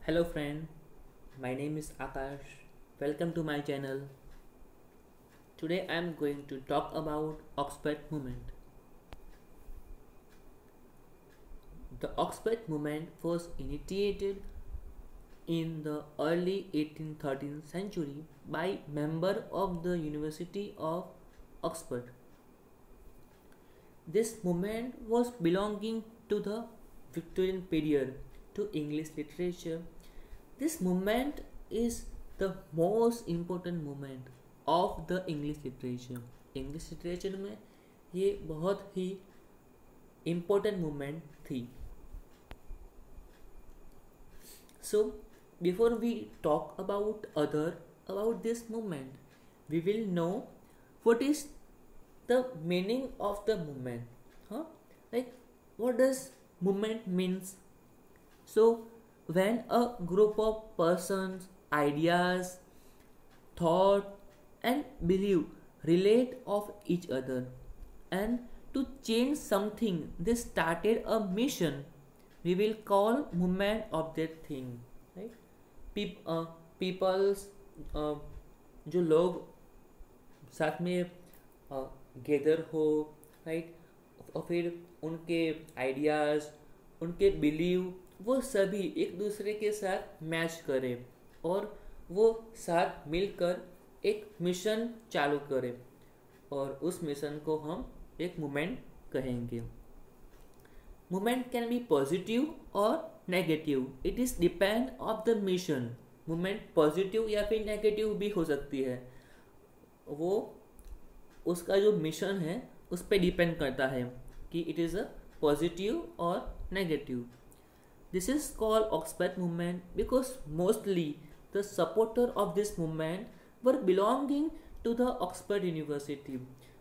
Hello friend, my name is Akash. Welcome to my channel. Today I am going to talk about Oxford movement. The Oxford movement was initiated in the early 1813th century by member of the University of Oxford. This movement was belonging to the Victorian period to English literature. This movement is the most important movement of the English literature. English literature में ये बहुत ही important movement थी. So before we talk about this movement, we will know what is the meaning of the movement. Like what does movement means? So when a group of persons, ideas, thought and belief relate of each other and to change something they started a mission, we will call movement of that thing, right? People's जो लोग साथ में gather हो, right, और फिर उनके ideas, उनके believe, वो सभी एक दूसरे के साथ मैच करें और वो साथ मिलकर एक मिशन चालू करें और उस मिशन को हम एक मूवमेंट कहेंगे. मूवमेंट कैन बी पॉजिटिव और negative. It is depend of the mission. Movement positive या फिर नेगेटिव भी हो सकती है. वो उसका जो मिशन है उस पर डिपेंड करता है कि इट इज़ अ पॉजिटिव और negative. This is called Oxford movement because mostly the supporter of this movement were belonging to the Oxford University.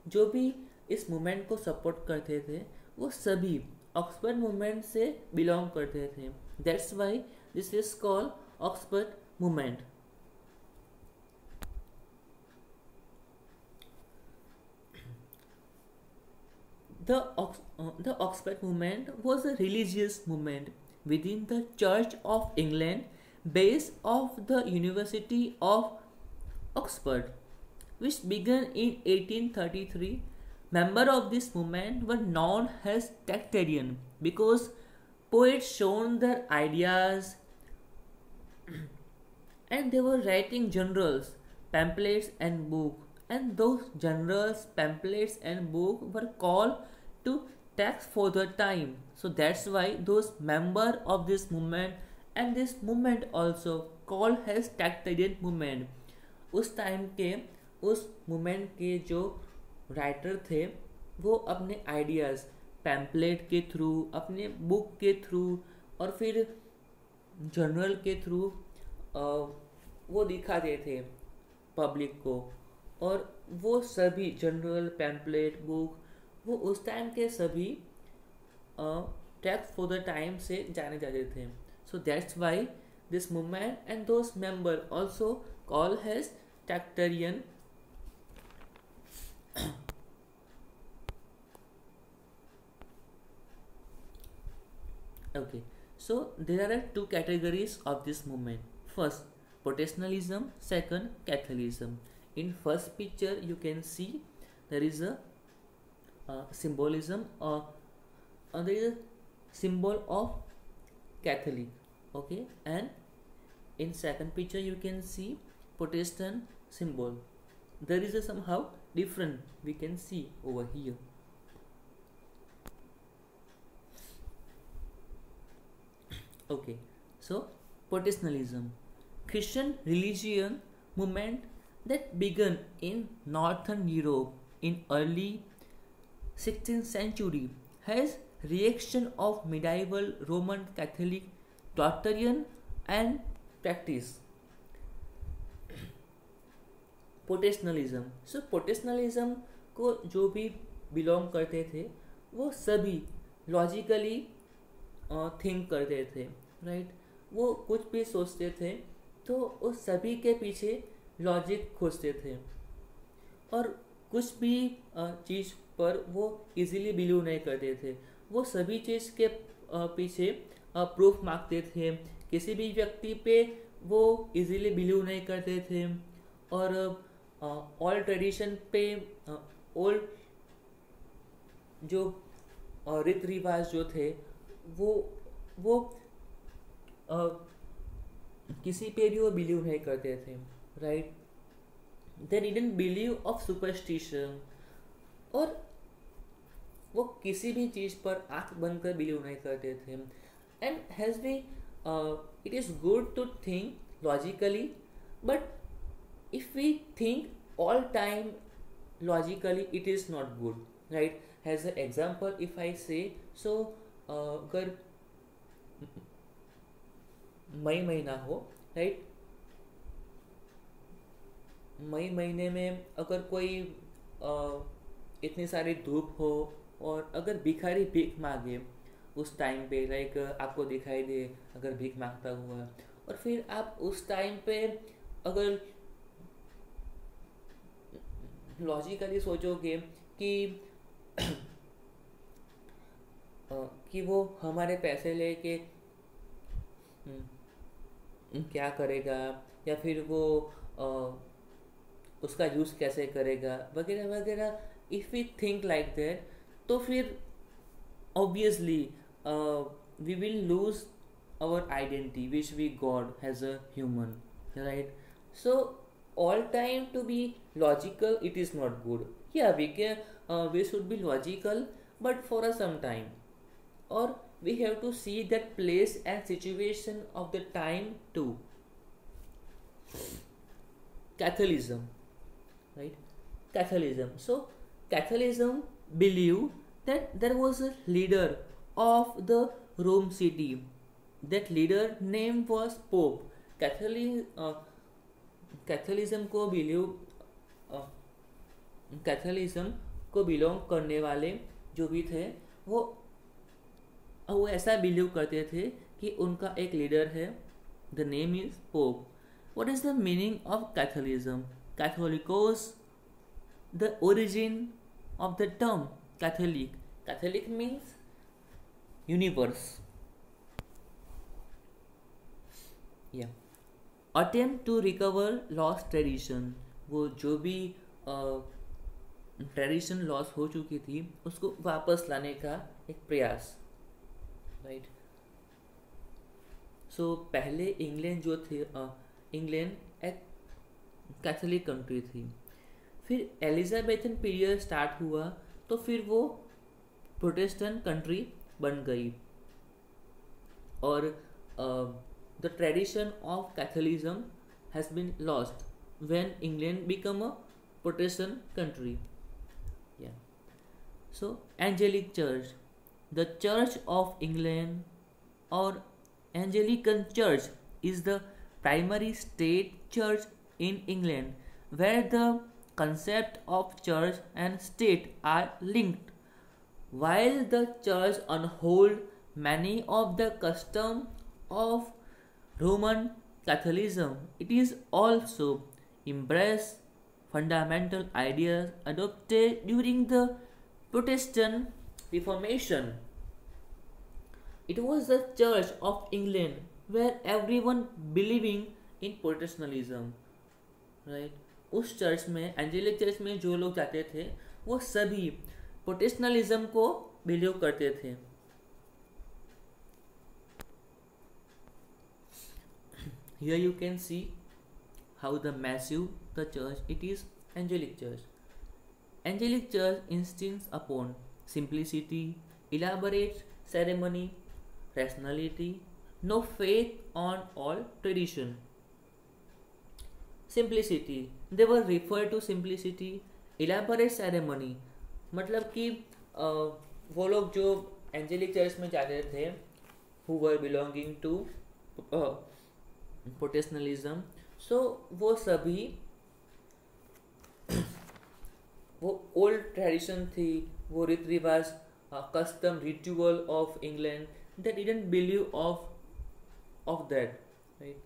जो भी इस movement को support करते थे वो सभी Oxford movement से belong करते थे. That's why this is called Oxford movement. The Oxford movement was a religious movement within the Church of England based off the University of Oxford, which began in 1833. Members of this movement were known as Tractarian because poets shown their ideas and they were writing journals, pamphlets and books, and those journals, pamphlets and books were called to text for the time. So that's why those member of this movement and this movement also called as Tractarian movement. उस time के उस movement के जो writer थे वो अपने ideas pamphlet के through, अपने बुक के थ्रू और फिर जर्नल के थ्रू वो दिखाते थे पब्लिक को. और वो सभी जर्नल, पैम्पलेट, बुक वो उस टाइम के सभी टेक्स्ट फॉर द टाइम से जाने जाते थे. So that's why this movement and those member also call has Tractarian. Okay, so there are two categories of this movement. First, Protestantism. Second, Catholicism. In first picture, you can see there is a symbolism or there is a symbol of Catholic. Okay, and in second picture, you can see Protestant symbol. There is a somehow different we can see over here. Okay, so Protestantism, Christian religion movement that began in Northern Europe in early 16th century, has reaction of medieval Roman Catholic doctrine and practice. Protestantalism. So Protestantalism को जो भी belong करते थे वो सभी logically think करते थे, right. वो कुछ भी सोचते थे तो उस सभी के पीछे लॉजिक खोजते थे और कुछ भी चीज़ पर वो इजीली बिलीव नहीं करते थे. वो सभी चीज़ के पीछे प्रूफ मांगते थे किसी भी व्यक्ति पे वो इजीली बिलीव नहीं करते थे, और ऑल ट्रेडिशन पे ओल्ड जो रीति रिवाज जो थे वो वो अ, किसी पे भी वो बिलीव नहीं करते थे, right. They didn't believe of superstition, और वो किसी भी चीज़ पर आंख बंद कर बिलीव नहीं करते थे। And has be it is good to think logically, but if we think all time logically it is not good, right? As an example, if I say, so अगर मई महीना हो, राइट, मई महीने में अगर कोई इतनी सारी धूप हो और अगर भिखारी भीख मांगे उस टाइम पे, लाइक आपको दिखाई दे अगर भीख मांगता हुआ, और फिर आप उस टाइम पे अगर लॉजिकली सोचोगे कि कि वो हमारे पैसे लेके क्या करेगा, या फिर वो उसका यूज़ कैसे करेगा वगैरह वगैरह, if we think like that, तो फिर obviously we will lose our identity which we got as a human, right? So all time to be logical it is not good. Yeah, we can we should be logical, but for a some time, or we have to see that place and situation of the time too. Catholicism, right? Catholicism. So Catholicism believe that there was a leader of the Rome city. That leader name was Pope. Catholicism को Catholicism को belong करने वाले जो भी थे वो ऐसा believe करते थे कि उनका एक लीडर है, the name is Pope. What is the meaning of Catholicism? Katholikos, the origin of the term Catholic. Catholic means universe. या attempt to recover lost tradition. वो जो भी ट्रेडिशन लॉस हो चुकी थी उसको वापस लाने का एक प्रयास, राइट. सो पहले इंग्लैंड जो थे, इंग्लैंड एक कैथोलिक कंट्री थी. फिर एलिजाबेथन पीरियड स्टार्ट हुआ तो फिर वो प्रोटेस्टेंट कंट्री बन गई, और the tradition of Catholicism has been lost when England became a Protestant country. Yeah. So Angelic Church, the Church of England or Anglican Church is the primary state church in England, where the concept of church and state are linked. While the church upholds many of the customs of Roman Catholicism, it is also embrace fundamental ideas adopted during the Protestant Reformation. It was the Church of England where everyone believing in Protestantism, right? उस church में, angelic church में जो लोग जाते थे वो सभी Protestantism को बिलीव करते थे. Here you can see how the massive the church it is. Angelic Church. Angelic Church insists upon simplicity, elaborate ceremony, rationality, no faith on all tradition. Simplicity. They were referred to simplicity, elaborate ceremony. मतलब कि वो लोग जो angelic church में जाते थे, who were belonging to Protestantism, so वो सभी वो ओल्ड ट्रेडिशन थी, वो रीति रिवाज, custom, ritual of England, they didn't believe of that, right.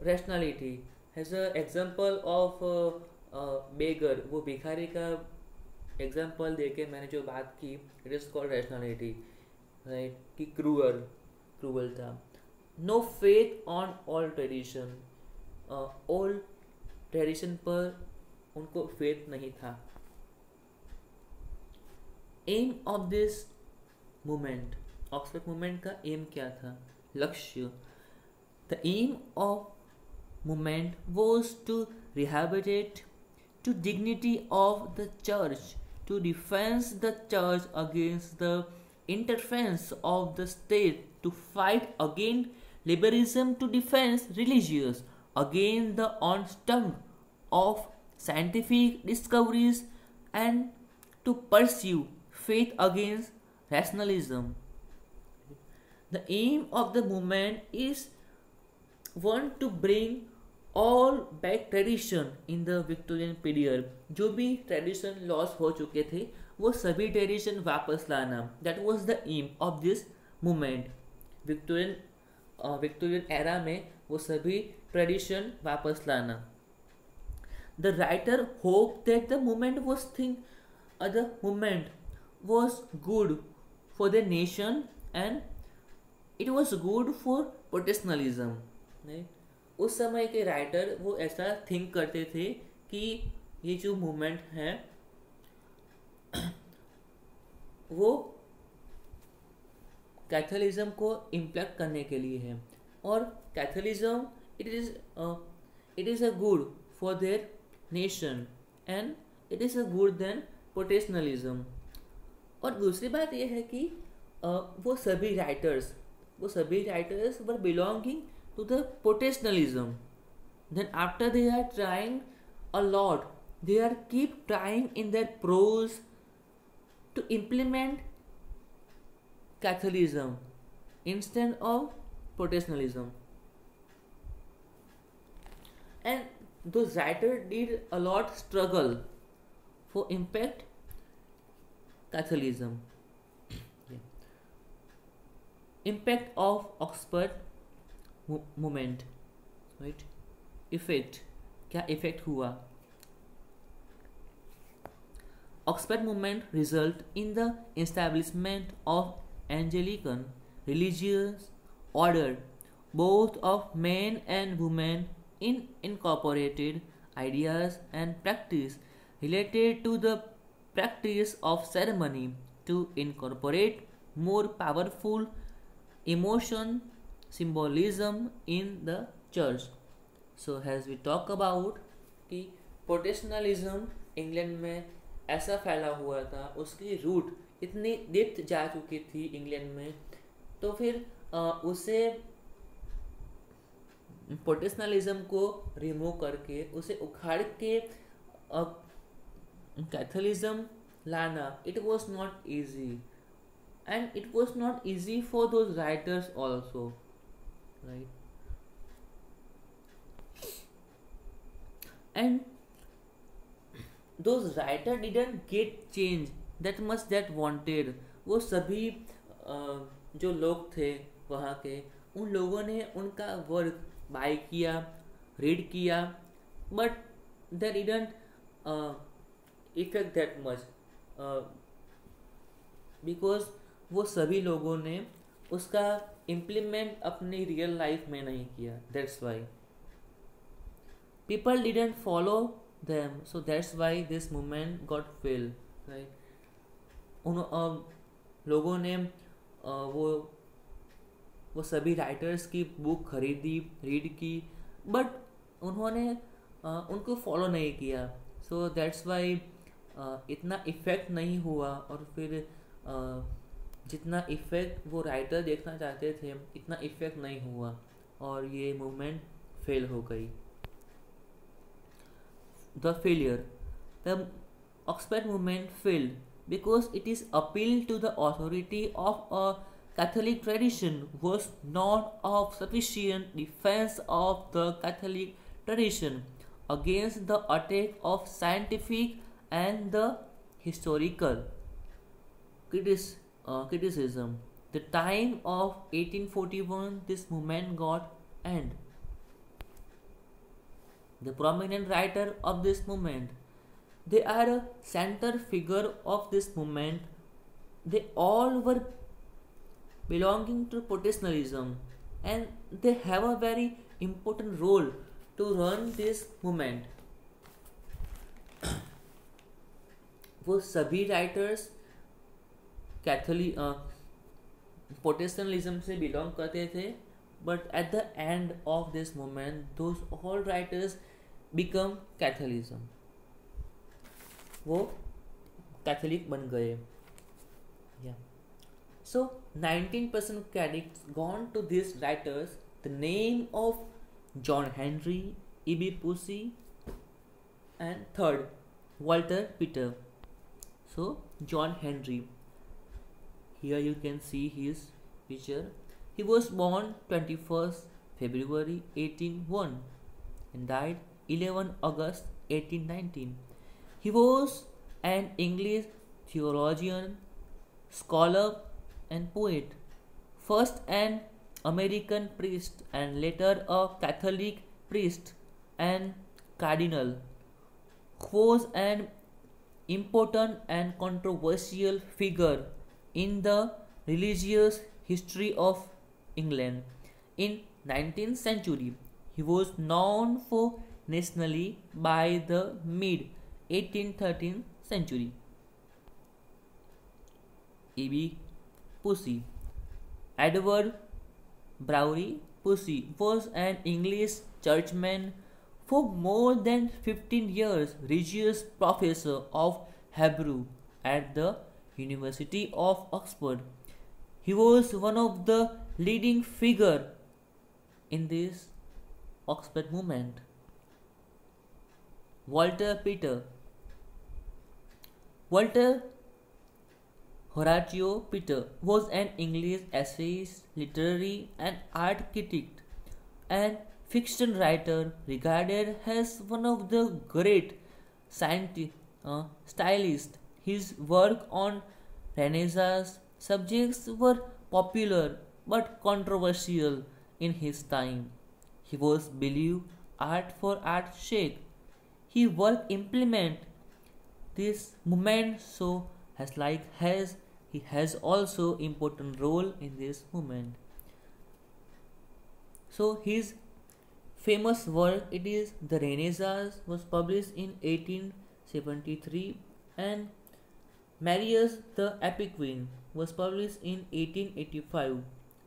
Rationality has a example of beggar. वो भिखारी का एग्जांपल देके मैंने जो बात की, it is called rationality, right, कि क्रूअल था. No faith on all tradition, all tradition पर उनको फेथ नहीं था. Aim of this movement, Oxford movement का एम क्या था, लक्ष्य. The aim of movement was to rehabilitate to dignity of the church, to defend the church against the interference of the state, to fight against liberalism, to defend religious against the onslaught of scientific discoveries, and to pursue faith against rationalism. The aim of the movement is one to bring all back tradition in the Victorian period. जो भी tradition loss हो चुके थे वो सभी tradition वापस लाना. That was the aim of this movement. Victorian era में वो सभी ट्रेडिशन वापस लाना. The writer hope that the movement was good for the nation and it was good for Protestantism. उस समय के राइटर वो ऐसा थिंक करते थे कि ये जो मूवमेंट है वो कैथोलिज्म को इम्प्लेक्ट करने के लिए है और Catholicism it is a good for their nation and it is a good then Protestantism. और दूसरी बात यह है कि वो सभी writers were belonging to the Protestantism. Then after they are trying a lot, they are keep trying in their prose to implement Catholicism instead of Protestantism. And those writers did a lot struggle for impact Catholicism. Impact of Oxford movement, right. Effect, क्या effect हुआ. Oxford movement result in the establishment of Anglican religious order both of men and women in incorporated ideas and practice related to the practice of ceremony to incorporate more powerful emotion symbolism in the church. So as we talk about कि Protestantism England में ऐसा फैला हुआ था, उसकी root इतनी depth जा चुकी थी इंग्लैंड में, तो फिर उसे प्रोटेस्टेंटिज्म को रिमूव करके उसे उखाड़ के कैथोलिज्म लाना, it was not easy and it was not easy for those writers also, right. And those writers didn't get change that much that wanted. वो सभी जो लोग थे वहाँ के, उन लोगों ने उनका वर्क बाय किया, रीड किया, but they didn't affect that much because वो सभी लोगों ने उसका इम्प्लीमेंट अपनी रियल लाइफ में नहीं किया. That's why people didn't follow them, so that's why this movement got fail, right. उन लोगों ने वो सभी राइटर्स की बुक खरीदी, रीड की, बट उन्होंने उनको फॉलो नहीं किया. सो दैट्स वाई इतना इफ़ेक्ट नहीं हुआ. और फिर जितना इफ़ेक्ट वो राइटर देखना चाहते थे इतना इफ़ेक्ट नहीं हुआ और ये मूवमेंट फेल हो गई. The failure, the Oxford movement failed because it is appeal to the authority of a Catholic tradition was not of sufficient defense of the Catholic tradition against the attack of scientific and the historical criticism. The time of 1841 this movement got end. The prominent writer of this movement, they are a center figure of this movement. They all were belonging to Protestantism and they have a very important role to run this movement. वो सभी writers Catholic प्रोटेस्टेंटलिज्म से belong करते थे, but at the end of this moment those all writers become Catholicism, वो Catholic बन गए. So 19% credits gone to these writers. The name of John Henry, E.B. Pusey, and third Walter Peter. So John Henry, here you can see his picture. He was born 21st February 1801 and died 11 August 1819. He was an English theologian, scholar, and poet, first an American priest and later a Catholic priest and cardinal, who was an important and controversial figure in the religious history of England. In 19th century, he was known for nationally by the mid 1813th century. E.B. Pusey. Edward Brawley Pusey was an English churchman for more than 15 years, religious professor of Hebrew at the University of Oxford. He was one of the leading figure in this Oxford movement. Walter Peter. Walter Horatio Peter was an English essayist, literary and art critic and fiction writer, regarded as one of the great stylists. His work on Renaissance subjects were popular but controversial in his time. He was believed art for art's sake. His work implement this movement so he has also important role in this movement. So his famous work, it is The Renaissance, was published in 1873, and Marius the Epicurean was published in 1885.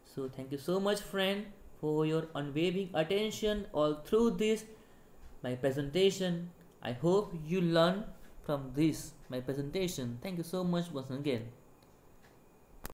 So thank you so much friend for your unwavering attention all through this my presentation. I hope you learn from this my presentation. Thank you so much once again.